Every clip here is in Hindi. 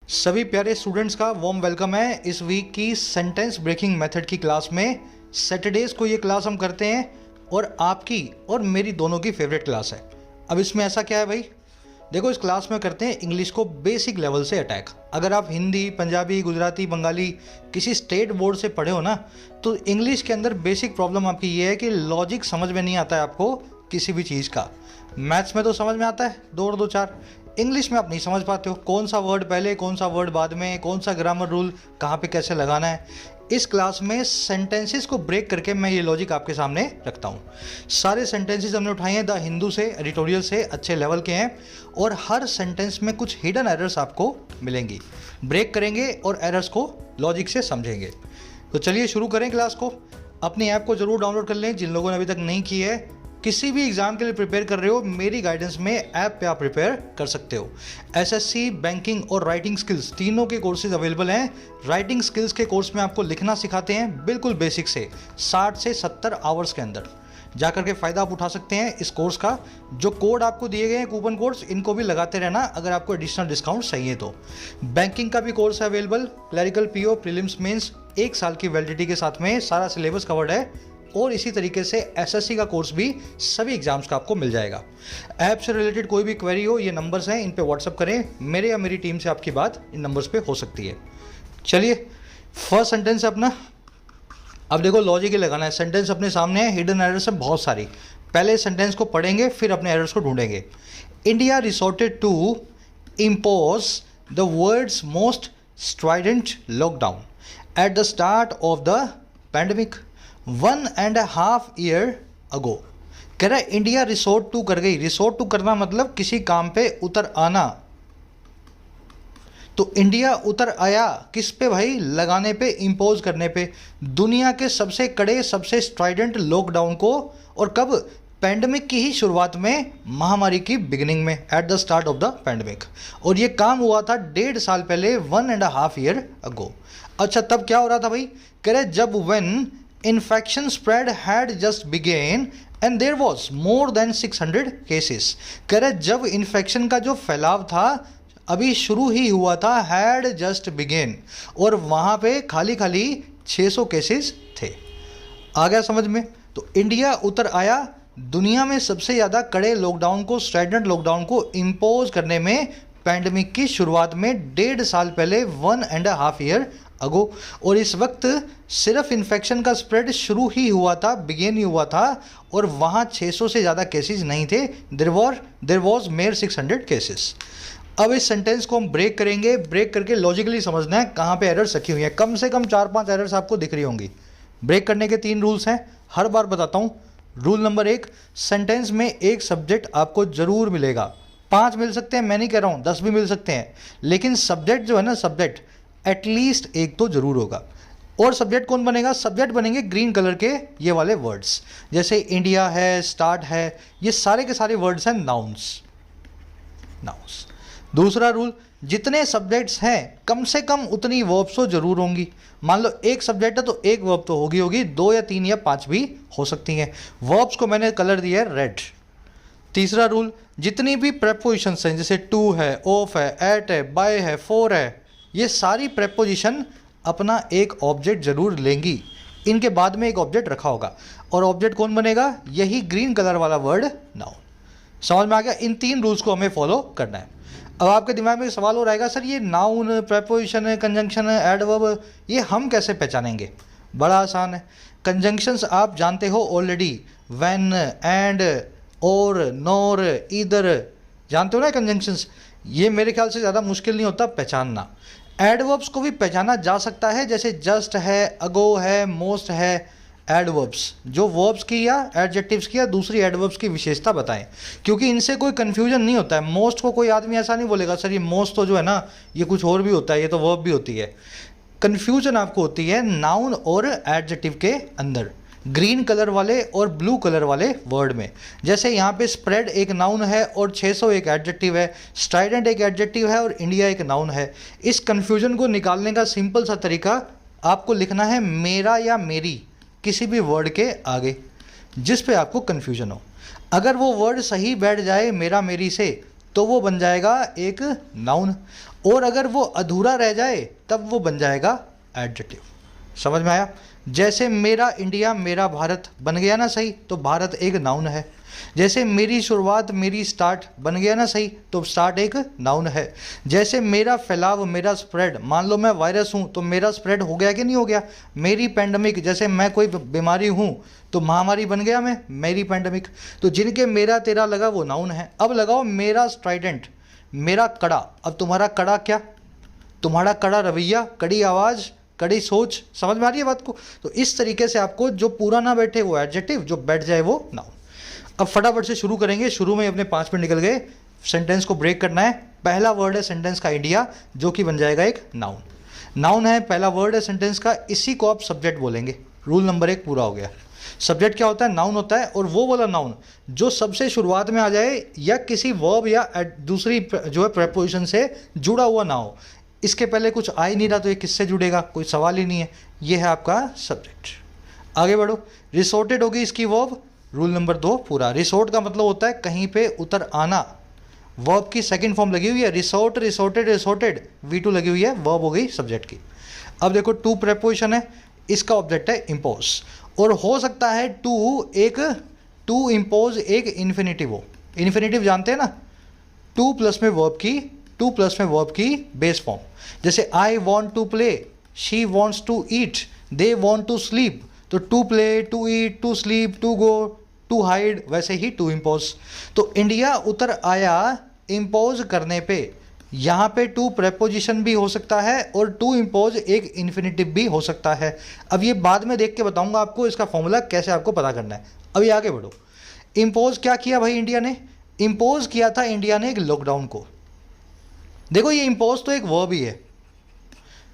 सभी प्यारे स्टूडेंट्स का वार्म वेलकम है इस वीक की सेंटेंस ब्रेकिंग मेथड की क्लास में। सैटरडेज को ये क्लास हम करते हैं और आपकी और मेरी दोनों की फेवरेट क्लास है। अब इसमें ऐसा क्या है भाई, देखो इस क्लास में करते हैं इंग्लिश को बेसिक लेवल से अटैक। अगर आप हिंदी, पंजाबी, गुजराती, बंगाली किसी स्टेट बोर्ड से पढ़े हो ना, तो इंग्लिश के अंदर बेसिक प्रॉब्लम आपकी ये है कि लॉजिक समझ में नहीं आता है आपको किसी भी चीज़ का। मैथ्स में तो समझ में आता है 2 और 2 4, इंग्लिश में आप नहीं समझ पाते हो कौन सा वर्ड पहले कौन सा वर्ड बाद में, कौन सा ग्रामर रूल कहाँ पे कैसे लगाना है। इस क्लास में सेंटेंसेस को ब्रेक करके मैं ये लॉजिक आपके सामने रखता हूँ। सारे सेंटेंसेस हमने उठाए हैं द हिंदू से, एडिटोरियल से, अच्छे लेवल के हैं और हर सेंटेंस में कुछ हिडन एरर्स आपको मिलेंगी। ब्रेक करेंगे और एरर्स को लॉजिक से समझेंगे। तो चलिए शुरू करें क्लास को। अपनी ऐप को जरूर डाउनलोड कर लें जिन लोगों ने अभी तक नहीं की है। किसी भी एग्जाम के लिए प्रिपेयर कर रहे हो, मेरी गाइडेंस में ऐप पे आप प्रिपेयर कर सकते हो। एसएससी, बैंकिंग और राइटिंग स्किल्स तीनों के कोर्सेज अवेलेबल हैं। राइटिंग स्किल्स के कोर्स में आपको लिखना सिखाते हैं बिल्कुल बेसिक से 60 से 70 आवर्स के अंदर। जाकर के फ़ायदा आप उठा सकते हैं इस कोर्स का। जो कोड आपको दिए गए हैं कूपन कोड्स, इनको भी लगाते रहना अगर आपको एडिशनल डिस्काउंट चाहिए तो। बैंकिंग का भी कोर्स है available, clerical PO, prelims mains, 1 साल की वैलिडिटी के साथ में सारा सिलेबस कवर्ड है। और इसी तरीके से एसएससी का कोर्स भी सभी एग्जाम्स का आपको मिल जाएगा। ऐप से रिलेटेड कोई भी क्वेरी हो, ये नंबर्स हैं, इन पे व्हाट्सअप करें। मेरे या मेरी टीम से आपकी बात इन नंबर्स पे हो सकती है। चलिए फर्स्ट सेंटेंस अपना, अब देखो लॉजिक ही लगाना है। सेंटेंस अपने सामने है, हिडन एरर्स है बहुत सारी। पहले सेंटेंस को पढ़ेंगे फिर अपने एरर्स को ढूंढेंगे। India resorted to impose the world's most strident lockdown at the start of the pandemic 1.5 year ago. कह रहा है इंडिया रिसोर्ट टू कर गई। रिसोर्ट टू करना मतलब किसी काम पे उतर आना। तो इंडिया उतर आया किस पे भाई? लगाने पे, इंपोज करने पे दुनिया के सबसे कड़े, सबसे स्ट्राइडेंट लॉकडाउन को। और कब? पैंडेमिक की ही शुरुआत में, महामारी की बिगिनिंग में, eight the start of the pandemic. और ये काम हुआ था 1.5 साल पहले, 1.5 ईयर अगो। अच्छा तब क्या हो रहा था भाई? कह रहे जब when infection spread had just begun and there was more than 600 cases। कह रहे जब इन्फेक्शन का जो फैलाव था अभी शुरू ही हुआ था, had just begun, और वहाँ पे खाली खाली 600 केसेस थे। आ गया समझ में? तो इंडिया उतर आया दुनिया में सबसे ज़्यादा कड़े लॉकडाउन को, स्ट्राइडेंट लॉकडाउन को इम्पोज करने में पैंडेमिक की शुरुआत में 1.5 साल पहले, 1.5 ईयर अगो। और इस वक्त सिर्फ इन्फेक्शन का स्प्रेड शुरू ही हुआ था, बिगेन ही हुआ था, और वहाँ 600 से ज़्यादा केसेस नहीं थे। There was mere 600 cases. अब इस सेंटेंस को हम ब्रेक करेंगे। ब्रेक करके लॉजिकली समझना है कहाँ पे एरर्स रखी हुई हैं। कम से कम 4-5 एरर्स आपको दिख रही होंगी। ब्रेक करने के 3 रूल्स हैं, हर बार बताता हूँ। रूल नंबर 1, सेंटेंस में एक सब्जेक्ट आपको ज़रूर मिलेगा। 5 मिल सकते हैं, मैं नहीं कह रहा हूँ 10 भी मिल सकते हैं, लेकिन सब्जेक्ट जो है ना, सब्जेक्ट एटलीस्ट एक तो जरूर होगा। और सब्जेक्ट कौन बनेगा? सब्जेक्ट बनेंगे ग्रीन कलर के ये वाले वर्ड्स, जैसे इंडिया है, स्टार्ट है, ये सारे के सारे वर्ड्स हैं नाउन्स। दूसरा रूल, जितने सब्जेक्ट्स हैं कम से कम उतनी वर्ब्स तो जरूर होंगी। मान लो एक सब्जेक्ट है तो एक वर्ब तो होगी, 2 या 3 या 5 भी हो सकती हैं। वर्ब्स को मैंने कलर दिया है रेड। तीसरा रूल, जितनी भी प्रेपोजिशंस हैं, जैसे टू है, ऑफ है, एट है, बाय है, फॉर है, ये सारी प्रेपोजिशन अपना एक ऑब्जेक्ट जरूर लेंगी। इनके बाद में एक ऑब्जेक्ट रखा होगा, और ऑब्जेक्ट कौन बनेगा? यही ग्रीन कलर वाला वर्ड नाउन। समझ में आ गया? इन 3 रूल्स को हमें फॉलो करना है। अब आपके दिमाग में सवाल हो रहेगा, सर ये नाउन, प्रेपोजिशन, कंजंक्शन, एडवर्ब, ये हम कैसे पहचानेंगे? बड़ा आसान है। कंजंक्शंस आप जानते हो ऑलरेडी, व्हेन, एंड, और, नॉर, ईदर, जानते हो ना कंजंक्शंस। ये मेरे ख्याल से ज़्यादा मुश्किल नहीं होता पहचानना। एडवर्ब्स को भी पहचाना जा सकता है, जैसे जस्ट है, अगो है, मोस्ट है। एडवर्ब्स जो वर्ब्स की या एडजेक्टिव्स की या दूसरी एडवर्ब्स की विशेषता बताएं, क्योंकि इनसे कोई कन्फ्यूजन नहीं होता है। मोस्ट को कोई आदमी ऐसा नहीं बोलेगा सर ये मोस्ट तो जो है ना ये कुछ और भी होता है, ये तो वर्ब भी होती है। कन्फ्यूजन आपको होती है नाउन और एडजेक्टिव के अंदर, ग्रीन कलर वाले और ब्लू कलर वाले वर्ड में। जैसे यहाँ पे स्प्रेड एक नाउन है और 600 एक एडजेक्टिव है, स्ट्राइडेंट एक एडजेक्टिव है और इंडिया एक नाउन है। इस कन्फ्यूजन को निकालने का सिंपल सा तरीका, आपको लिखना है मेरा या मेरी किसी भी वर्ड के आगे जिस पे आपको कन्फ्यूजन हो। अगर वो वर्ड सही बैठ जाए मेरा मेरी से, तो वो बन जाएगा एक नाउन। और अगर वो अधूरा रह जाए तब वो बन जाएगा एडजेक्टिव। समझ में आया? जैसे मेरा इंडिया मेरा भारत बन गया ना सही, तो भारत एक नाउन है। जैसे मेरी शुरुआत मेरी स्टार्ट बन गया ना सही, तो स्टार्ट एक नाउन है। जैसे मेरा फैलाव मेरा स्प्रेड, मान लो मैं वायरस हूँ तो मेरा स्प्रेड हो गया कि नहीं हो गया? मेरी पैंडमिक, जैसे मैं कोई बीमारी हूँ तो महामारी बन गया मैं, मेरी पैंडमिक। तो जिनके मेरा तेरा लगा वो नाउन है। अब लगाओ मेरा स्ट्राइडेंट, मेरा कड़ा। अब तुम्हारा कड़ा क्या? तुम्हारा कड़ा रवैया, कड़ी आवाज़, कड़ी सोच। समझ में आ रही है बात को? तो इस तरीके से आपको जो पूरा ना बैठे वो एडजेक्टिव, जो बैठ जाए वो नाउन। अब फटाफट से शुरू करेंगे। शुरू में अपने 5 मिनट निकल गए। सेंटेंस को ब्रेक करना है। पहला वर्ड है सेंटेंस का इंडिया, जो कि बन जाएगा एक नाउन। नाउन है, पहला वर्ड है सेंटेंस का, इसी को आप सब्जेक्ट बोलेंगे। रूल नंबर 1 पूरा हो गया। सब्जेक्ट क्या होता है? नाउन होता है, और वो वाला नाउन जो सबसे शुरुआत में आ जाए या किसी वर्ब या दूसरी जो है प्रेपोजिशन से जुड़ा हुआ ना हो। इसके पहले कुछ आ ही नहीं रहा तो ये किससे जुड़ेगा? कोई सवाल ही नहीं है। ये है आपका सब्जेक्ट। आगे बढ़ो। रिसोर्टेड होगी इसकी वर्ब। रूल नंबर 2 पूरा। रिसोर्ट का मतलब होता है कहीं पे उतर आना। वर्ब की सेकंड फॉर्म लगी हुई है, रिसोर्ट, रिसोर्टेड, रिसोर्टेड, V2 लगी हुई है, वर्ब हो गई सब्जेक्ट की। अब देखो टू प्रेपोजिशन है, इसका ऑब्जेक्ट है इम्पोज, और हो सकता है टू इम्पोज एक इन्फिनेटिव हो। इन्फिनेटिव जानते हैं ना? टू प्लस में वर्ब की बेस फॉर्म। जैसे I want to play, she wants to eat, they want to sleep. तो to play, to eat, to sleep, to go, to hide, वैसे ही टू इम्पोज। तो इंडिया उतर आया इम्पोज करने पे, यहाँ पे टू प्रेपोजिशन भी हो सकता है और टू इम्पोज एक इन्फिनेटिव भी हो सकता है। अब ये बाद में देख के बताऊंगा आपको इसका फॉर्मूला कैसे आपको पता करना है। अभी आगे बढ़ो। इम्पोज क्या किया भाई इंडिया ने? इम्पोज किया था इंडिया ने एक लॉकडाउन को। देखो ये इम्पोज तो एक वर्ब ही है,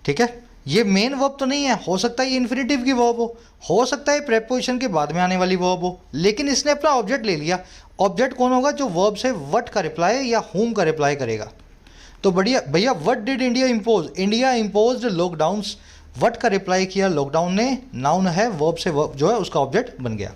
ठीक है? ये मेन वर्ब तो नहीं है, हो सकता है ये इन्फिनेटिव की वर्ब हो सकता है प्रेपोजिशन के बाद में आने वाली वर्ब हो, लेकिन इसने अपना ऑब्जेक्ट ले लिया। ऑब्जेक्ट कौन होगा? जो वर्ब से व्हाट का रिप्लाई या होम का रिप्लाई करेगा। तो बढ़िया भैया, what did India impose? India imposed lockdowns. What का रिप्लाई किया लॉकडाउन ने, नाउन है, वर्ब से वर्ब जो है उसका ऑब्जेक्ट बन गया।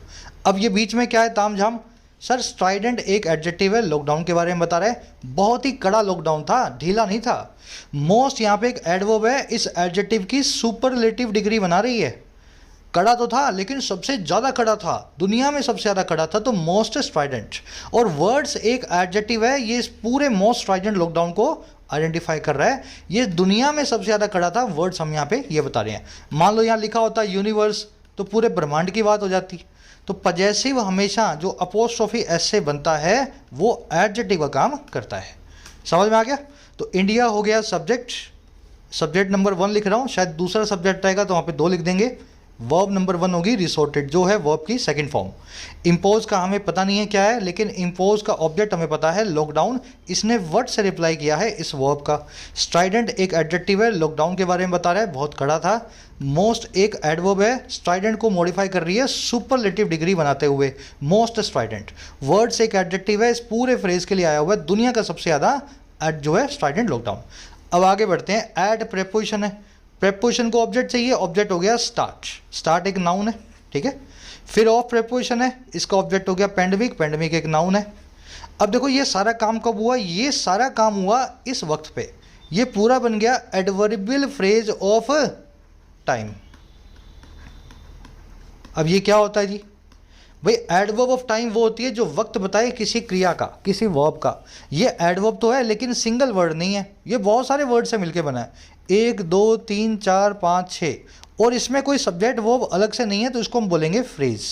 अब ये बीच में क्या है तामझाम? सर स्ट्राइडेंट एक एडजेक्टिव है, लॉकडाउन के बारे में बता रहे हैं। बहुत ही कड़ा लॉकडाउन था, ढीला नहीं था। मोस्ट यहाँ पे एक एडवर्ब है, इस एडजेक्टिव की सुपरलेटिव डिग्री बना रही है। कड़ा तो था लेकिन सबसे ज़्यादा कड़ा था, दुनिया में सबसे ज़्यादा कड़ा था, तो मोस्ट स्ट्राइडेंट। और वर्ड्स एक एडजेक्टिव है, ये इस पूरे मोस्ट स्ट्राइडेंट लॉकडाउन को आइडेंटिफाई कर रहा है। ये दुनिया में सबसे ज़्यादा कड़ा था, वर्ड्स हम यहाँ पे ये बता रहे हैं। मान लो यहाँ लिखा होता यूनिवर्स, तो पूरे ब्रह्मांड की बात हो जाती। तो पजेसिव हमेशा जो अपोस्ट्रोफी एस से बनता है वो एडजेक्टिव का काम करता है। समझ में आ गया? तो इंडिया हो गया सब्जेक्ट, सब्जेक्ट नंबर 1 लिख रहा हूँ, शायद दूसरा सब्जेक्ट आएगा तो वहाँ पे 2 लिख देंगे। वर्ब नंबर 1 होगी रिसोर्टेड, जो है वर्ब की सेकंड फॉर्म। इम्पोज का हमें पता नहीं है क्या है, लेकिन इम्पोज का ऑब्जेक्ट हमें पता है लॉकडाउन। इसने वर्ड से रिप्लाई किया है इस वर्ब का। स्ट्राइडेंट एक एडजेक्टिव है, लॉकडाउन के बारे में बता रहा है, बहुत कड़ा था। मोस्ट एक एडवर्ब है, स्ट्राइडेंट को मॉडिफाई कर रही है सुपरलेटिव डिग्री बनाते हुए, मोस्ट स्ट्राइडेंट। वर्ड्स एक एडजेक्टिव है, इस पूरे फ्रेज के लिए आया हुआ है, दुनिया का सबसे ज़्यादा जो है स्ट्राइडेंट लॉकडाउन। अब आगे बढ़ते हैं। एड प्रेपोजिशन है, प्रेपोजिशन को ऑब्जेक्ट चाहिए, ऑब्जेक्ट हो गया स्टार्ट। स्टार्ट एक नाउन है, ठीक है। फिर ऑफ प्रेपोजिशन है, इसका ऑब्जेक्ट हो गया पेंडेमिक, पेंडेमिक एक नाउन है। अब देखो ये सारा काम कब हुआ? ये सारा काम हुआ इस वक्त पे। ये पूरा बन गया एडवर्बियल फ्रेज ऑफ टाइम। अब ये क्या होता है जी? भाई एडवर्ब ऑफ टाइम वो होती है जो वक्त बताए किसी क्रिया का, किसी वर्ब का। ये एडवर्ब तो है लेकिन सिंगल वर्ड नहीं है, ये बहुत सारे वर्ड से मिलके बना है, 1 2 3 4 5 6, और इसमें कोई सब्जेक्ट वर्ब अलग से नहीं है, तो इसको हम बोलेंगे फ्रेज।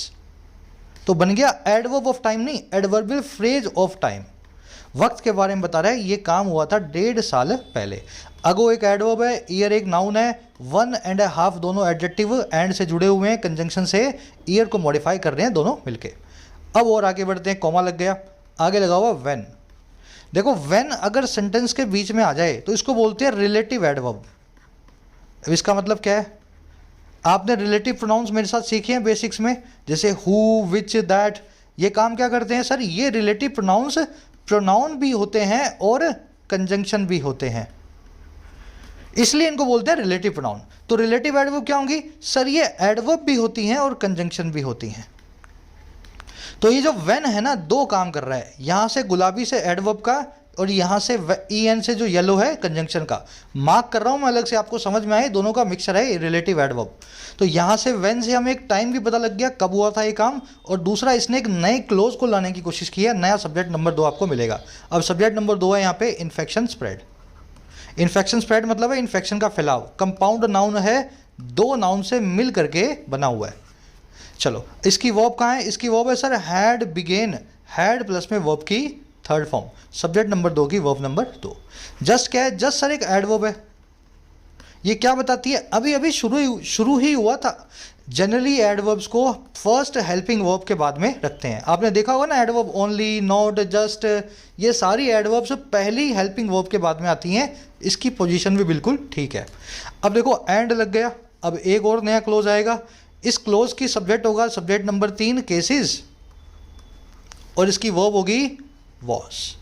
तो बन गया एडवर्ब ऑफ टाइम, नहीं एडवर्बियल फ्रेज ऑफ टाइम। वक्त के बारे में बता रहा है, ये काम हुआ था 1.5 साल पहले। अगो एक एडवर्ब है, ईयर एक नाउन है, 1 एंड हाफ दोनों एडजेक्टिव एंड से जुड़े हुए हैं, कंजंक्शन से ईयर को मॉडिफाई कर रहे हैं दोनों मिलके। अब और आगे बढ़ते हैं, कॉमा लग गया, आगे लगा हुआ व्हेन। देखो व्हेन अगर सेंटेंस के बीच में आ जाए तो इसको बोलते हैं रिलेटिव एडवर्ब। इसका मतलब क्या है? आपने रिलेटिव प्रोनाउंस मेरे साथ सीखे हैं बेसिक्स में, जैसे हु, विच, दैट। ये काम क्या करते हैं सर? ये रिलेटिव प्रोनाउंस प्रोनाउन भी होते हैं और कंजंक्शन भी होते हैं, इसलिए इनको बोलते हैं रिलेटिव प्रोनाउन। तो रिलेटिव एडवर्ब क्या होंगी सर? ये एडवर्ब भी होती हैं और कंजंक्शन भी होती हैं। तो ये जो व्हेन है ना, 2 काम कर रहा है। यहां से गुलाबी से एडवर्ब का और यहाँ से ई एन से जो येलो है कंजंक्शन का, मार्क कर रहा हूँ मैं अलग से, आपको समझ में आए, दोनों का मिक्सचर है रिलेटिव एडवर्ब। तो यहाँ से व्हेन से हमें एक टाइम भी पता लग गया कब हुआ था ये काम, और दूसरा इसने एक नए क्लोज को लाने की कोशिश की है, नया सब्जेक्ट नंबर 2 आपको मिलेगा। अब सब्जेक्ट नंबर 2 है यहाँ पे इन्फेक्शन स्प्रेड। इन्फेक्शन स्प्रेड मतलब है इन्फेक्शन का फैलाव। कंपाउंड नाउन है, 2 नाउन से मिल करके बना हुआ है। चलो इसकी वर्ब कहाँ है, इसकी वर्ब है sir had begun, had plus में वर्ब की थर्ड फॉर्म, सब्जेक्ट नंबर 2 की वर्ब नंबर 2। जस्ट क्या है, जस्ट सर एक एडवर्ब है। ये क्या बताती है, अभी अभी शुरू ही हुआ था। जनरली एडवर्ब्स को फर्स्ट हेल्पिंग वर्ब के बाद में रखते हैं, आपने देखा होगा ना, एडवर्ब ओनली, नॉट, जस्ट, ये सारी एडवर्ब्स पहली हेल्पिंग वर्ब के बाद में आती हैं। इसकी पोजीशन भी बिल्कुल ठीक है। अब देखो एंड लग गया, अब एक और नया क्लोज आएगा। इस क्लोज की सब्जेक्ट होगा सब्जेक्ट नंबर 3 केसेस, और इसकी वर्ब होगी वॉस,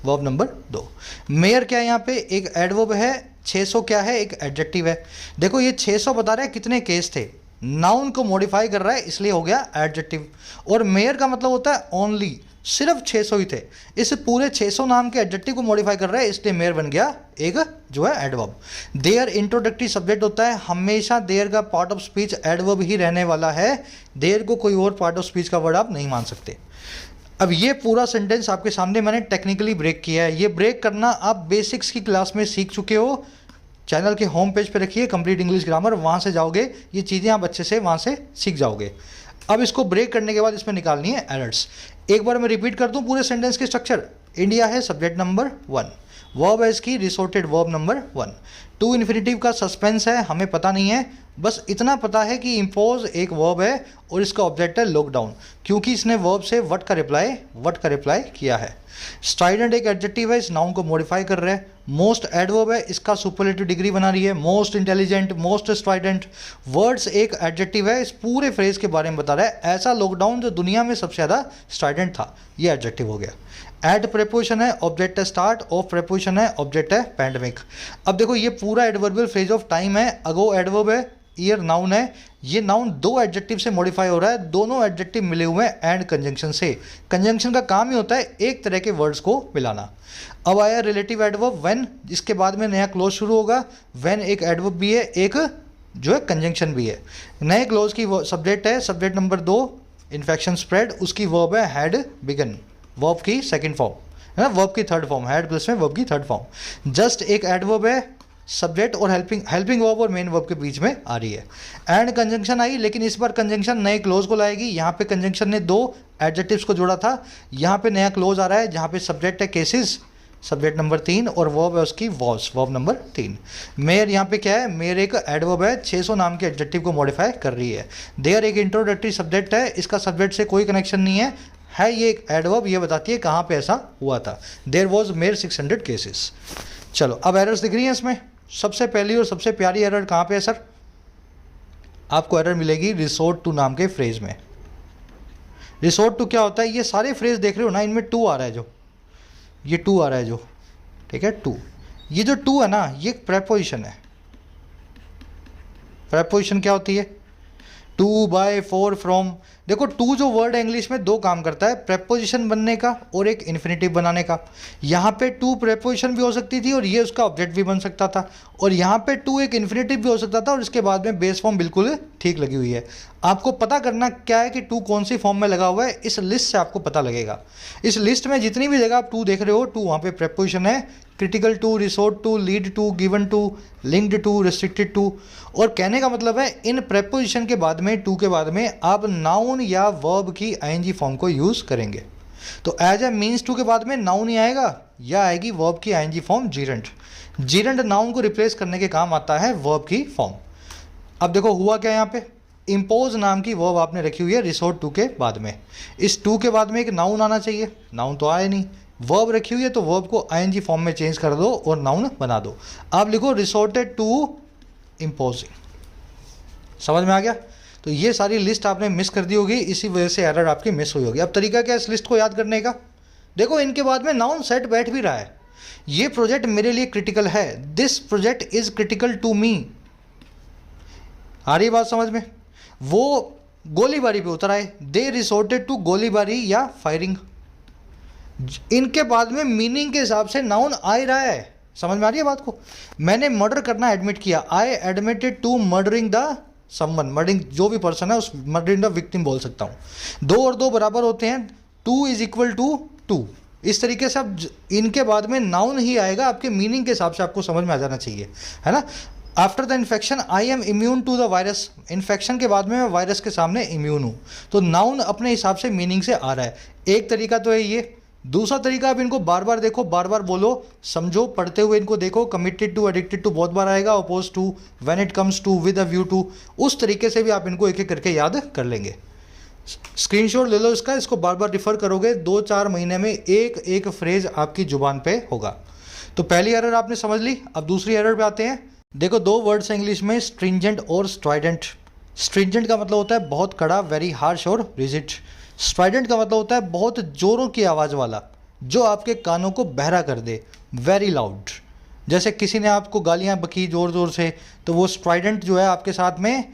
वर्ब नंबर 2। मेयर क्या है यहाँ पे, एक एडवर्ब है। 600 क्या है, एक एडजेक्टिव है। देखो ये 600 बता रहा है कितने केस थे, नाउन को मॉडिफाई कर रहा है इसलिए हो गया एडजेक्टिव। और मेयर का मतलब होता है ओनली, सिर्फ 600 ही थे, इस पूरे 600 नाम के एडजेक्टिव को मॉडिफाई कर रहा है इसलिए मेयर बन गया एक जो है एडवर्ब। देयर इंट्रोडक्टरी सब्जेक्ट होता है, हमेशा देयर का पार्ट ऑफ स्पीच एडवर्ब ही रहने वाला है, देयर को कोई और पार्ट ऑफ स्पीच का वर्ड आप नहीं मान सकते। अब ये पूरा सेंटेंस आपके सामने मैंने टेक्निकली ब्रेक किया है। ये ब्रेक करना आप बेसिक्स की क्लास में सीख चुके हो। चैनल के होम पेज पे रखिए कंप्लीट इंग्लिश ग्रामर, वहाँ से जाओगे ये चीज़ें आप अच्छे से वहाँ से सीख जाओगे। अब इसको ब्रेक करने के बाद इसमें निकालनी है एरर्स। एक बार मैं रिपीट कर दूँ पूरे सेंटेंस के स्ट्रक्चर। इंडिया है सब्जेक्ट नंबर 1, वर्ब है इसकी resorted verb number 1। To infinitive का सस्पेंस है, हमें पता नहीं है, बस इतना पता है कि इम्पोज एक वर्ब है और इसका ऑब्जेक्ट है लॉकडाउन, क्योंकि इसने वर्ब से वट का रिप्लाई किया है। स्ट्राइडेंट एक एडजेक्टिव है, इस नाउन को मॉडिफाई कर रहा है। मोस्ट एडवर्ब है, इसका सुपरलेटिव डिग्री बना रही है, most intelligent, most Strident. Words एक एडजेक्टिव है, इस पूरे फ्रेज के बारे में बता रहा है, ऐसा लॉकडाउन जो दुनिया में सबसे ज़्यादा स्ट्राइडेंट था, ये एडजेक्टिव हो गया। एट प्रेपोजिशन है, ऑब्जेक्ट है स्टार्ट, ऑफ प्रेपोजिशन है, ऑब्जेक्ट है पैंडेमिक। अब देखो ये पूरा एडवर्बियल फ्रेज ऑफ टाइम है, अगो एडवर्ब है, ईयर नाउन है। ये नाउन 2 एडजेक्टिव से मॉडिफाई हो रहा है, दोनों एडजेक्टिव मिले हुए हैं एंड कंजंक्शन से। कंजंक्शन का काम ही होता है एक तरह के वर्ड्स को मिलाना। अब आया रिलेटिव एडवर्ब व्हेन, जिसके बाद में नया क्लोज शुरू होगा। व्हेन एक एडवर्ब भी है, एक जो है कंजंक्शन भी है। नए क्लोज की सब्जेक्ट है सब्जेक्ट नंबर 2 इन्फेक्शन स्प्रेड, उसकी वर्ब है हैड बिगन, वर्ब की सेकंड फॉर्म है ना, वर्ब की थर्ड फॉर्म, हैड प्लस में वर्ब की थर्ड फॉर्म। जस्ट एक एडवर्ब है, सब्जेक्ट और हेल्पिंग वर्ब और मेन वर्ब के बीच में आ रही है। एंड कंजंक्शन आई, लेकिन इस बार कंजंक्शन नए क्लोज को लाएगी। यहाँ पे कंजंक्शन ने 2 एडजेक्टिव्स को जोड़ा था, यहाँ पे नया क्लोज आ रहा है जहाँ पे सब्जेक्ट है केसेस, सब्जेक्ट नंबर 3, और वर्ब है उसकी वॉस, वर्ब नंबर 3। मेयर यहाँ पे क्या है, मेयर एक एडवर्ब है, 600 नाम के एडजेक्टिव को मॉडिफाई कर रही है। देयर एक इंट्रोडक्टरी सब्जेक्ट है, इसका सब्जेक्ट से कोई कनेक्शन नहीं है ये एक एडवर्ब, ये बताती है कहाँ पे ऐसा हुआ था। There was mere 600 cases. चलो अब एरर्स दिख रही हैं इसमें। सबसे पहली और सबसे प्यारी एरर कहाँ पे है सर, आपको एरर मिलेगी रिसोर्ट टू नाम के फ्रेज में। रिसोर्ट टू क्या होता है, ये सारे फ्रेज देख रहे हो ना, इनमें 2 आ रहा है, जो ये 2 आ रहा है जो, ठीक है 2, ये जो 2 है ना ये प्रेपोजिशन है। प्रेपोजिशन क्या होती है, टू, बाय, फॉर, फ्रॉम। देखो टू जो वर्ड है इंग्लिश में 2 काम करता है, प्रेपोजिशन बनने का और एक इन्फिनेटिव बनाने का। यहाँ पे टू प्रेपोजिशन भी हो सकती थी और ये उसका ऑब्जेक्ट भी बन सकता था, और यहाँ पे टू एक इन्फिनेटिव भी हो सकता था और इसके बाद में बेस फॉर्म बिल्कुल ठीक लगी हुई है। आपको पता करना क्या है कि टू कौन सी फॉर्म में लगा हुआ है, इस लिस्ट से आपको पता लगेगा। इस लिस्ट में जितनी भी जगह आप टू देख रहे हो, टू वहाँ पे प्रेपोजिशन है। Critical to, resort to, lead to, given to, linked to, restricted to. और कहने का मतलब है इन प्रेपोजिशन के बाद में, टू के बाद में आप नाउन या वर्ब की आईएनजी फॉर्म को यूज़ करेंगे। तो एज ए मीन्स टू के बाद में नाउन ही आएगा या आएगी वर्ब की आईएनजी फॉर्म जीरेंट। जीरेंट नाउन को रिप्लेस करने के काम आता है वर्ब की फॉर्म। अब देखो हुआ क्या यहाँ पे, इम्पोज नाम की वर्ब आपने रखी हुई है रिसोर्ट टू के बाद में। इस टू के बाद में एक नाउन आना चाहिए, नाउन तो आया नहीं। वर्ब रखी हुई है तो वर्ब को आईएनजी फॉर्म में चेंज कर दो और नाउन बना दो। आप लिखो रिसोर्टेड टू इम्पोजिंग। समझ में आ गया। तो ये सारी लिस्ट आपने मिस कर दी होगी, इसी वजह से एरर आपकी मिस हुई होगी। अब तरीका क्या है इस लिस्ट को याद करने का, देखो इनके बाद में नाउन सेट बैठ भी रहा है। ये प्रोजेक्ट मेरे लिए क्रिटिकल है, this project is critical to me. आ रही बात समझ में। वो गोलीबारी पे उतर आए, दे रिसोर्टेड टू गोलीबारी या फायरिंग। इनके बाद में मीनिंग के हिसाब से नाउन आ ही रहा है। समझ में आ रही है बात को? मैंने मर्डर करना एडमिट किया, I admitted to murdering the someone, murdering जो भी पर्सन है उस मर्डरिंग द विक्टिम बोल सकता हूँ। दो और दो बराबर होते हैं, 2 इज इक्वल टू 2। इस तरीके से अब इनके बाद में नाउन ही आएगा, आपके मीनिंग के हिसाब से आपको समझ में आ जाना चाहिए, है ना। After the infection I am immune to the virus, infection के बाद में मैं वायरस के सामने इम्यून हूँ। तो नाउन अपने हिसाब से मीनिंग से आ रहा है। एक तरीका तो है ये। दूसरा तरीका, आप इनको बार बार देखो, बार बार बोलो, समझो, पढ़ते हुए इनको देखो। कमिटेड टू, एडिक्टेड टू बहुत बार आएगा, oppose to, when it comes to, with a view to. उस तरीके से भी आप इनको एक एक करके याद कर लेंगे। स्क्रीनशॉट ले लो इसका, इसको बार बार रिफर करोगे, 2-4 महीने में एक एक फ्रेज आपकी जुबान पे होगा। तो पहली एरर आपने समझ ली। अब दूसरी एरर पे आते हैं। देखो, दो वर्ड्स हैं इंग्लिश में, स्ट्रिंजेंट और स्ट्राइडेंट। स्ट्रिंजेंट का मतलब होता है बहुत कड़ा, वेरी हार्श और रिजिड। स्ट्राइडेंट का मतलब होता है बहुत जोरों की आवाज़ वाला, जो आपके कानों को बहरा कर दे, वेरी लाउड। जैसे किसी ने आपको गालियाँ बकी ज़ोर ज़ोर से, तो वो स्ट्राइडेंट जो है आपके साथ में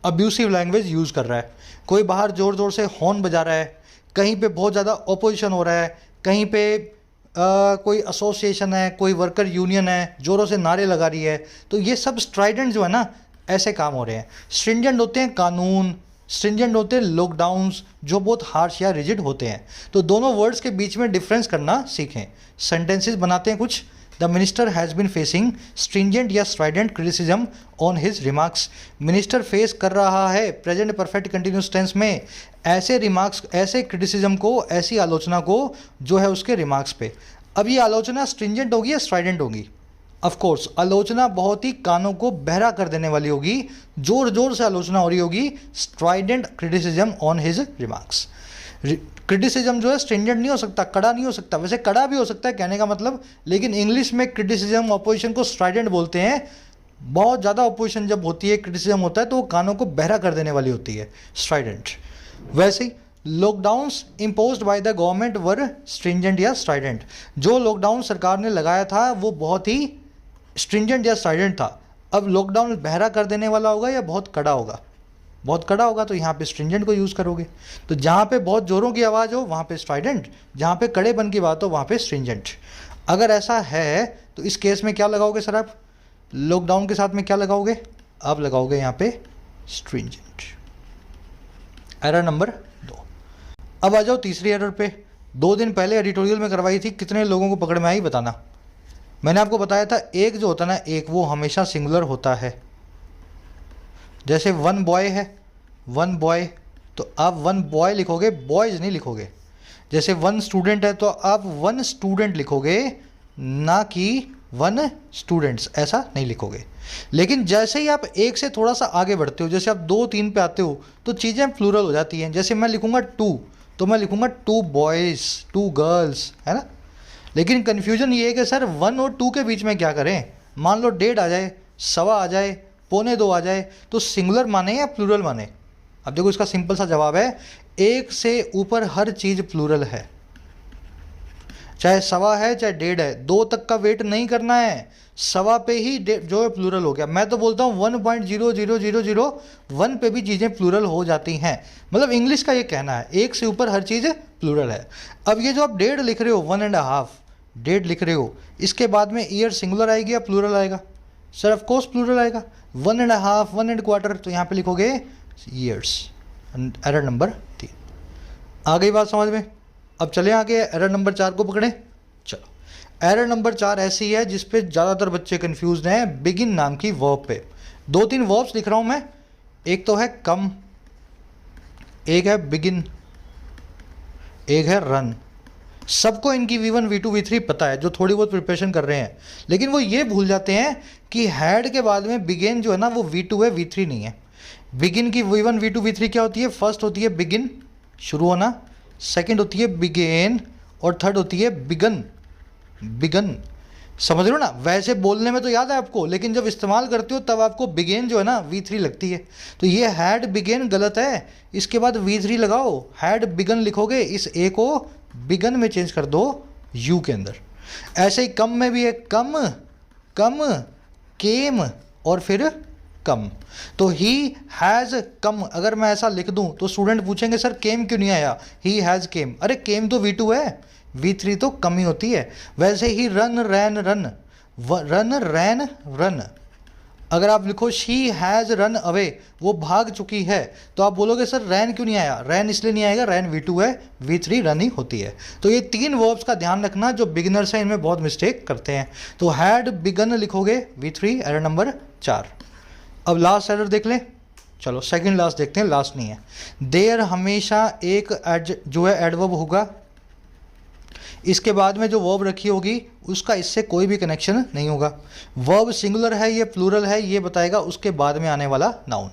अब्यूसिव लैंग्वेज यूज़ कर रहा है। कोई बाहर ज़ोर ज़ोर से हॉर्न बजा रहा है, कहीं पे बहुत ज़्यादा ऑपोजिशन हो रहा है, कहीं पे कोई एसोसिएशन है, कोई वर्कर यूनियन है, ज़ोरों से नारे लगा रही है, तो ये सब स्ट्राइडेंट जो है ना, ऐसे काम हो रहे हैं। स्ट्रिंजेंट होते हैं कानून, स्ट्रिंजेंट होते हैं लॉकडाउन्स, जो बहुत हार्श या रिजिड होते हैं। तो दोनों वर्ड्स के बीच में डिफरेंस करना सीखें। सेंटेंसेस बनाते हैं कुछ। The minister has been facing stringent या strident criticism on his remarks. Minister face कर रहा है प्रेजेंट परफेक्ट कंटिन्यूस टेंस में ऐसे रिमार्क्स, ऐसे क्रिटिसिज्म को, ऐसी आलोचना को जो है उसके रिमार्क्स पे। अब ये आलोचना स्ट्रिंजेंट होगी या स्ट्राइडेंट होगी? ऑफ कोर्स आलोचना बहुत ही कानों को बहरा कर देने वाली होगी, जोर जोर से आलोचना हो रही होगी। Strident criticism on his remarks. Criticism जो है स्ट्रिंजेंट नहीं हो सकता, कड़ा नहीं हो सकता। वैसे कड़ा भी हो सकता है कहने का मतलब, लेकिन इंग्लिश में क्रिटिसिज्म, अपोजिशन को स्ट्राइडेंट बोलते हैं। बहुत ज़्यादा अपोजिशन जब होती है, क्रिटिसिज्म होता है, तो वो कानों को बहरा कर देने वाली होती है, स्ट्राइडेंट। वैसे ही lockdowns imposed by the government were stringent या स्ट्राइडेंट। जो लॉकडाउन सरकार ने लगाया था वो बहुत ही स्ट्रिंजेंट या स्ट्राइडेंट था। अब लॉकडाउन बहरा कर देने वाला होगा या बहुत कड़ा होगा? बहुत कड़ा होगा, तो यहाँ पे स्ट्रिंजेंट को यूज़ करोगे। तो जहाँ पे बहुत ज़ोरों की आवाज़ हो वहाँ पे स्ट्राइडेंट, जहाँ पे कड़ेपन की बात हो वहाँ पे स्ट्रिंजेंट। अगर ऐसा है तो इस केस में क्या लगाओगे सर आप? लॉकडाउन के साथ में क्या लगाओगे? आप लगाओगे यहाँ पे स्ट्रिंजेंट। Error number 2। अब आ जाओ तीसरी एरर पे। 2 दिन पहले एडिटोरियल में करवाई थी, कितने लोगों को पकड़ में आई बताना। मैंने आपको बताया था एक जो होता है ना, एक, वो हमेशा सिंगुलर होता है। जैसे 1 बॉय है, 1 बॉय, तो आप 1 बॉय लिखोगे, बॉयज़ नहीं लिखोगे। जैसे 1 स्टूडेंट है तो आप 1 स्टूडेंट लिखोगे, ना कि 1 स्टूडेंट्स, ऐसा नहीं लिखोगे। लेकिन जैसे ही आप एक से थोड़ा सा आगे बढ़ते हो, जैसे आप 2-3 पे आते हो, तो चीज़ें प्लूरल हो जाती हैं। जैसे मैं लिखूंगा 2, तो मैं लिखूंगा 2 बॉयज़, 2 गर्ल्स, है ना। लेकिन कन्फ्यूजन ये है कि सर 1 और 2 के बीच में क्या करें? मान लो 1:30 आ जाए, 1:15 आ जाए, 1:45 आ जाए, तो सिंगुलर माने या प्लूरल माने? अब देखो इसका सिंपल सा जवाब है, एक से ऊपर हर चीज़ प्लूरल है। चाहे 1:15 है, चाहे 1:30 है, 2 तक का वेट नहीं करना है, 1:15 पे ही जो है प्लूरल हो गया। मैं तो बोलता हूँ 1.00001 पे भी चीज़ें प्लूरल हो जाती हैं। मतलब इंग्लिश का ये कहना है, एक से ऊपर हर चीज़ प्लूरल है। अब ये जो आप 1:30 लिख रहे हो, 1.5, 1.5 लिख रहे हो, इसके बाद में ईयर सिंगुलर आएगी या प्लूरल आएगा? सर ऑफ कोर्स प्लूरल आएगा। 1.5, 1.25, तो यहाँ पे लिखोगे ईयर्स। Error number 3। आ गई बात समझ में? अब चले आगे एरर नंबर 4 को पकड़ें। चलो, एरर नंबर 4 ऐसी है जिस पे ज़्यादातर बच्चे कंफ्यूज हैं, बिगिन नाम की वर्ब पे। 2-3 वर्ब्स लिख रहा हूँ मैं। एक तो है कम, एक है बिगिन, एक है रन। सबको इनकी V1, V2, V3 पता है, जो थोड़ी बहुत प्रिपरेशन कर रहे हैं। लेकिन वो ये भूल जाते हैं कि हैड के बाद में बिगिन जो है ना, वो V2 है, V3 नहीं है। बिगिन की V1, V2, V3 क्या होती है? फर्स्ट होती है बिगिन, शुरू होना, सेकंड होती है बिगेन, और थर्ड होती है बिगन, बिगन। समझ रहे हो ना? वैसे बोलने में तो याद है आपको, लेकिन जब इस्तेमाल करते हो तब आपको बिगेन जो है ना V3 लगती है। तो ये हैड बिगेन गलत है, इसके बाद V3 लगाओ, हैड बिगन लिखोगे, इस ए को बिगन में चेंज कर दो यू के अंदर। ऐसे ही कम में भी है, कम, कम, केम, और फिर कम। तो ही हैज़ कम अगर मैं ऐसा लिख दूं तो स्टूडेंट पूछेंगे सर केम क्यों नहीं आया? ही हैज़ केम। अरे केम तो V2 है, V3 तो कम ही होती है। वैसे ही run ran run, run ran run, अगर आप लिखो शी हैज़ रन अवे, वो भाग चुकी है, तो आप बोलोगे सर रैन क्यों नहीं आया? रैन इसलिए नहीं आएगा, रैन V2 है, V3 रन ही होती है। तो ये 3 वर्ब्स का ध्यान रखना, जो बिगिनर्स हैं इनमें बहुत मिस्टेक करते हैं। तो हैड बिगन लिखोगे V3, एरर नंबर 4। अब लास्ट एरर देख लें, चलो सेकंड लास्ट देखते हैं, लास्ट नहीं है। देयर हमेशा एक जो है एडवर्ब होगा, इसके बाद में जो वर्ब रखी होगी उसका इससे कोई भी कनेक्शन नहीं होगा। वर्ब सिंगुलर है ये प्लूरल है ये बताएगा उसके बाद में आने वाला नाउन।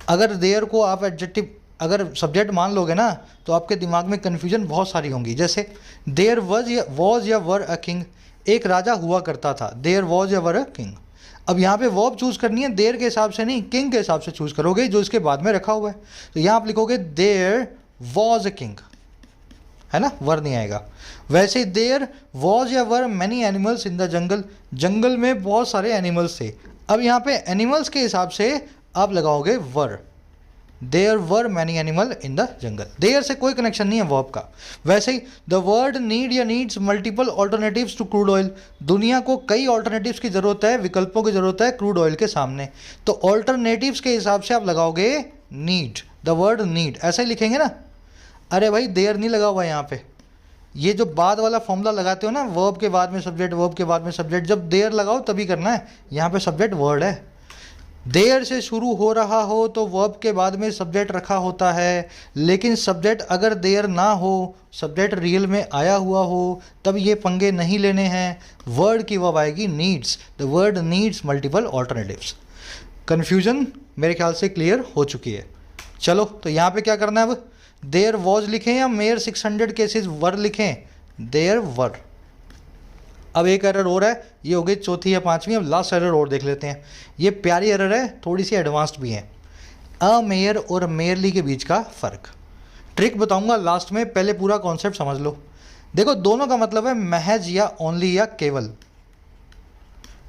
अगर देयर को आप एडजेक्टिव अगर सब्जेक्ट मान लोगे ना तो आपके दिमाग में कन्फ्यूजन बहुत सारी होंगी। जैसे देयर वॉज या वर अ किंग, एक राजा हुआ करता था, देयर वॉज या वर अ किंग। अब यहाँ पे वर्ब चूज़ करनी है, देयर के हिसाब से नहीं, किंग के हिसाब से चूज़ करोगे जो इसके बाद में रखा हुआ है। तो यहाँ आप लिखोगे देयर वॉज अ किंग, है ना, वर नहीं आएगा। वैसे देयर वॉज या were many animals in the jungle, जंगल में बहुत सारे एनिमल्स थे। अब यहाँ पे एनिमल्स के हिसाब से आप लगाओगे were, there were many animal in the jungle. There से कोई कनेक्शन नहीं है वर्ब का। वैसे ही द वर्ल्ड नीड या needs multiple alternatives to crude oil, दुनिया को कई ऑल्टरनेटिव्स की ज़रूरत है, विकल्पों की ज़रूरत है क्रूड ऑयल के सामने। तो ऑल्टरनेटिव्स के हिसाब से आप लगाओगे नीड, द वर्ड नीड, ऐसा ही लिखेंगे ना। अरे भाई देयर नहीं लगा हुआ है यहाँ पे, ये जो बाद वाला फॉर्मूला लगाते हो ना, वर्ब के बाद में सब्जेक्ट, वर्ब के बाद में सब्जेक्ट, जब देयर लगाओ तभी करना है। यहाँ पे सब्जेक्ट वर्ड है, देयर से शुरू हो रहा हो तो वर्ब के बाद में सब्जेक्ट रखा होता है, लेकिन सब्जेक्ट अगर देयर ना हो, सब्जेक्ट रियल में आया हुआ हो, तब ये पंगे नहीं लेने हैं। वर्ड की वर्ब आएगी needs, the word needs multiple alternatives. Confusion मेरे ख्याल से क्लियर हो चुकी है। चलो तो यहाँ पे क्या करना है, अब देयर वॉज लिखें या मेयर 600 केसेस वर लिखें, देयर वर। अब एक एरर और है, ये हो गई चौथी या पांचवी। अब लास्ट एरर और देख लेते हैं, ये प्यारी एरर है, थोड़ी सी एडवांस्ड भी है। अ मेयर और मेयरली के बीच का फ़र्क, ट्रिक बताऊंगा लास्ट में, पहले पूरा कॉन्सेप्ट समझ लो। देखो दोनों का मतलब है महज या ओनली या केवल,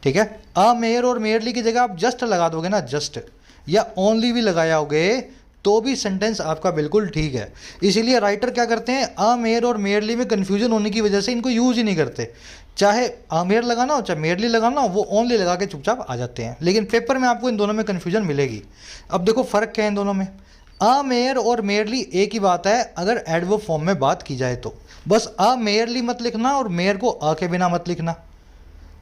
ठीक है। अ मेयर और मेयरली की जगह आप जस्ट लगा दोगे ना, जस्ट या ओनली भी लगाओगे तो भी सेंटेंस आपका बिल्कुल ठीक है। इसीलिए राइटर क्या करते हैं, अ मेयर और मेयरली में कन्फ्यूजन होने की वजह से इनको यूज ही नहीं करते। चाहे अ मेयर लगाना हो चाहे मेयरली लगाना हो, वो ओनली लगा के चुपचाप आ जाते हैं, लेकिन पेपर में आपको इन दोनों में कन्फ्यूजन मिलेगी। अब देखो फ़र्क क्या है इन दोनों में। अ मेयर और मेयरली एक ही बात है अगर एडवर्ब फॉर्म में बात की जाए तो। बस अ मेयरली मत लिखना और मेयर को अ के बिना मत लिखना,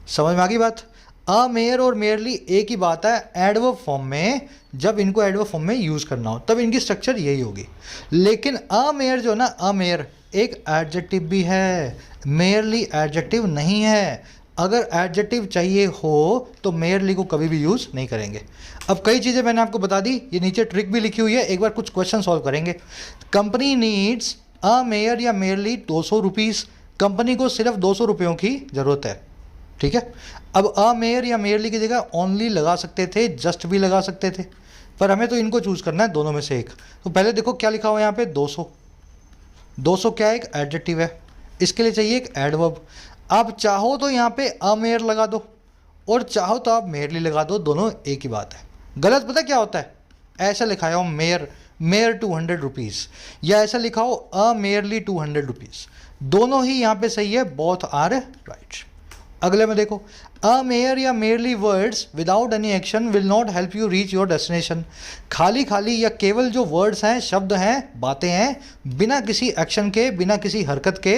समझ में आ गई बात। अ मेयर और मेयरली एक ही बात है एडवर्ब फॉर्म में, जब इनको एडवर्ब फॉर्म में यूज़ करना हो तब इनकी स्ट्रक्चर यही होगी। लेकिन अ मेयर जो ना, अ मेयर एक एडजेक्टिव भी है, मेयरली एडजेक्टिव नहीं है। अगर एडजेक्टिव चाहिए हो तो मेयरली को कभी भी यूज़ नहीं करेंगे। अब कई चीज़ें मैंने आपको बता दी, ये नीचे ट्रिक भी लिखी हुई है, एक बार कुछ क्वेश्चन सॉल्व करेंगे। कंपनी नीड्स अ मेयर या मेयरली 200 रुपीज़, कंपनी को सिर्फ 200 रुपयों की ज़रूरत है, ठीक है। अब अ मेयर या मेयरली की जगह ओनली लगा सकते थे, जस्ट भी लगा सकते थे, पर हमें तो इनको चूज़ करना है दोनों में से एक। तो पहले देखो क्या लिखा हुआ है यहाँ पे, 200। 200 क्या है, एक एडजेक्टिव है, इसके लिए चाहिए एक एडवर्ब। आप चाहो तो यहाँ पे अ मेयर लगा दो और चाहो तो आप मेयरली लगा दो, दोनों एक ही बात है। गलत पता क्या होता है, ऐसा लिखा हो मेयर 200 रुपीज़, या ऐसा लिखा हो अ मेयरली 200 रुपीज़, दोनों ही यहाँ पे सही है, बोथ आर राइट। अगले में देखो, अ मेयर या merely words without any action will not help you reach your destination. खाली खाली या केवल जो वर्ड्स हैं, शब्द हैं, बातें हैं, बिना किसी एक्शन के, बिना किसी हरकत के,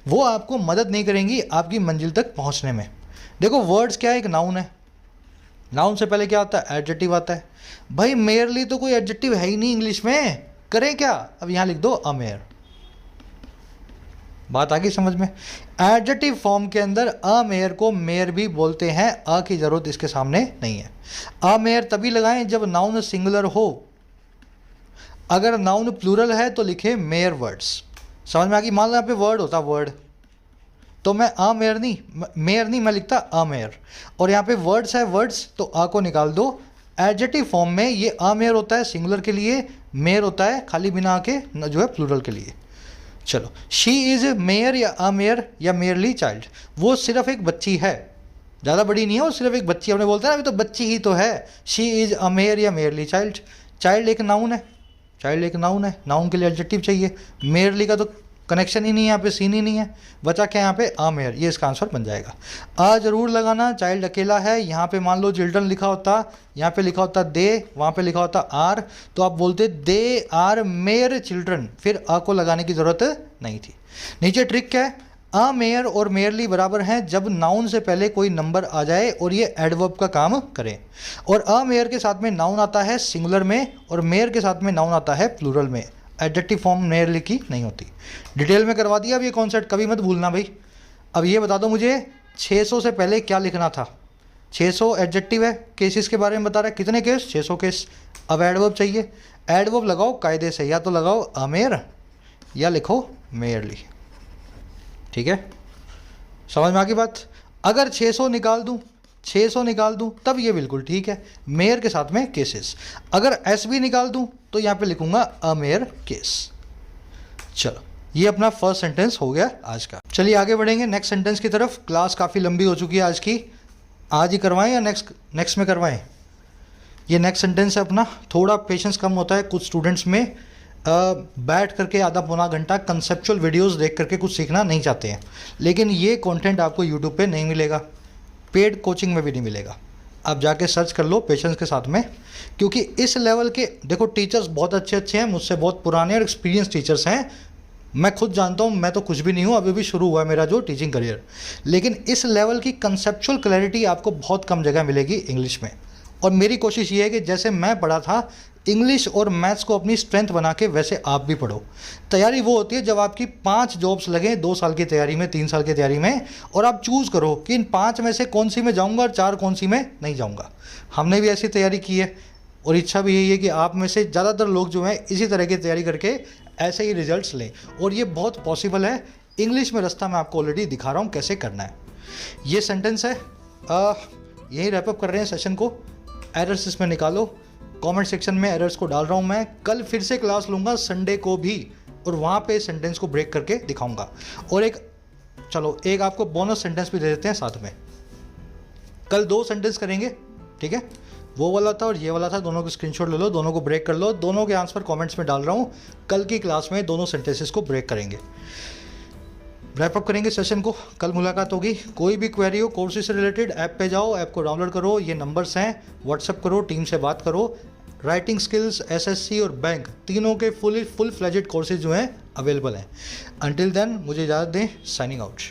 वो आपको मदद नहीं करेंगी आपकी मंजिल तक पहुंचने में। देखो वर्ड्स क्या है, एक नाउन है, नाउन से पहले क्या आता है, एडजेक्टिव आता है। भाई मेयरली तो कोई एडजेक्टिव है ही नहीं इंग्लिश में, करें क्या, अब यहाँ लिख दो अ मेयर। बात आ गई समझ में। एडजेक्टिव फॉर्म के अंदर अ मेयर को मेयर भी बोलते हैं, अ की जरूरत इसके सामने नहीं है। अ मेयर तभी लगाएं जब नाउन सिंगुलर हो, अगर नाउन प्लूरल है तो लिखे मेयर वर्ड्स। समझ में आ गई। मान लो यहाँ पे वर्ड होता वर्ड, तो मैं अ मेयर नहीं मैं लिखता अ मेयर, और यहाँ पे वर्ड्स है वर्ड्स, तो अ को निकाल दो। एडजेक्टिव फॉर्म में ये अ मेयर होता है सिंगुलर के लिए, मेयर होता है खाली बिना के जो है प्लूरल के लिए। चलो, शी इज़ मेयर या अ मेयर या मेयरली चाइल्ड, वो सिर्फ एक बच्ची है, ज़्यादा बड़ी नहीं है, वो सिर्फ एक बच्ची। हमने बोलते हैं ना अभी तो बच्ची ही तो है। शी इज़ अ मेयर या मेयरली चाइल्ड, चाइल्ड एक नाउन है, चाइल्ड एक नाउन है, नाउन के लिए एडजेक्टिव चाहिए, मेयरली का तो कनेक्शन ही नहीं है यहाँ पे, सीन ही नहीं है, बचा क्या यहाँ पे अ मेयर, ये इसका आंसर बन जाएगा। अ जरूर लगाना, चाइल्ड अकेला है, यहाँ पे मान लो चिल्ड्रन लिखा होता, यहाँ पे लिखा होता दे, वहाँ पे लिखा होता आर, तो आप बोलते दे आर मेयर चिल्ड्रन, फिर अ को लगाने की ज़रूरत नहीं थी। नीचे ट्रिक क्या है, अ मेयर और मेयरली बराबर हैं जब नाउन से पहले कोई नंबर आ जाए और ये एडवर्ब का काम करें, और अ मेयर के साथ में नाउन आता है सिंगुलर में और मेयर के साथ में नाउन आता है प्लूरल में, एडजेक्टिव फॉर्म मेयरली की नहीं होती। डिटेल में करवा दिया अब ये कॉन्सेप्ट, कभी मत भूलना भाई। अब ये बता दो मुझे 600 से पहले क्या लिखना था, 600 एडजेक्टिव है, केसेस के बारे में बता रहा है, कितने केस, 600 केस। अब एडवर्ब चाहिए, एडवर्ब लगाओ कायदे से, या तो लगाओ अ मेयर या लिखो मेयरली, ठीक है, समझ में आ गई बात। अगर 600 निकाल दूं, 600 निकाल दूं तब ये बिल्कुल ठीक है, मेयर के साथ में केसेस। अगर एस भी निकाल दूं तो यहाँ पे लिखूंगा अ मेयर केस। चलो ये अपना फर्स्ट सेंटेंस हो गया आज का। चलिए आगे बढ़ेंगे नेक्स्ट सेंटेंस की तरफ। क्लास काफ़ी लंबी हो चुकी है आज की, आज ही करवाएं या नेक्स्ट में करवाएं। ये नेक्स्ट सेंटेंस है अपना, थोड़ा पेशेंस कम होता है कुछ स्टूडेंट्स में, बैठ करके आधा पौना घंटा कंसेप्चुअल वीडियोस देख करके कुछ सीखना नहीं चाहते हैं, लेकिन ये कंटेंट आपको यूट्यूब पे नहीं मिलेगा, पेड कोचिंग में भी नहीं मिलेगा। आप जाके सर्च कर लो पेशेंस के साथ में, क्योंकि इस लेवल के देखो टीचर्स बहुत अच्छे अच्छे हैं, मुझसे बहुत पुराने और एक्सपीरियंस टीचर्स हैं। मैं खुद जानता हूँ मैं तो कुछ भी नहीं हूँ, अभी भी शुरू हुआ है मेरा जो टीचिंग करियर, लेकिन इस लेवल की कंसेप्चुअल क्लैरिटी आपको बहुत कम जगह मिलेगी इंग्लिश में। और मेरी कोशिश ये है कि जैसे मैं पढ़ा था इंग्लिश और मैथ्स को अपनी स्ट्रेंथ बना के, वैसे आप भी पढ़ो। तैयारी वो होती है जब आपकी 5 जॉब्स लगें 2 साल की तैयारी में, 3 साल की तैयारी में, और आप चूज़ करो कि इन 5 में से कौन सी में जाऊंगा और 4 कौन सी में नहीं जाऊंगा। हमने भी ऐसी तैयारी की है और इच्छा भी यही है कि आप में से ज़्यादातर लोग जो हैं इसी तरह की तैयारी करके ऐसे ही रिजल्ट्स लें, और ये बहुत पॉसिबल है। इंग्लिश में रास्ता मैं आपको ऑलरेडी दिखा रहा हूँ कैसे करना है। ये सेंटेंस है, यही रैपअप कर रहे हैं सेशन को। एरर्स इसमें निकालो, कमेंट सेक्शन में एरर्स को डाल रहा हूँ मैं। कल फिर से क्लास लूँगा संडे को भी, और वहाँ पे सेंटेंस को ब्रेक करके दिखाऊंगा। और एक आपको बोनस सेंटेंस भी दे देते हैं साथ में। कल 2 सेंटेंस करेंगे, ठीक है, वो वाला था और ये वाला था, दोनों को स्क्रीनशॉट ले लो, दोनों को ब्रेक कर लो, दोनों के आंसर कमेंट्स में डाल रहा हूँ। कल की क्लास में दोनों सेंटेंसेस को ब्रेक करेंगे, रैपअप करेंगे सेशन को। कल मुलाकात होगी। कोई भी क्वेरी हो कोर्सेज से रिलेटेड, ऐप पे जाओ, ऐप को डाउनलोड करो, ये नंबर्स हैं, व्हाट्सअप करो, टीम से बात करो। राइटिंग स्किल्स, एसएससी और बैंक, तीनों के फुल फ्लेजेड कोर्सेज जो हैं अवेलेबल हैं। अंटिल देन मुझे इजाज़त दें, साइनिंग आउट।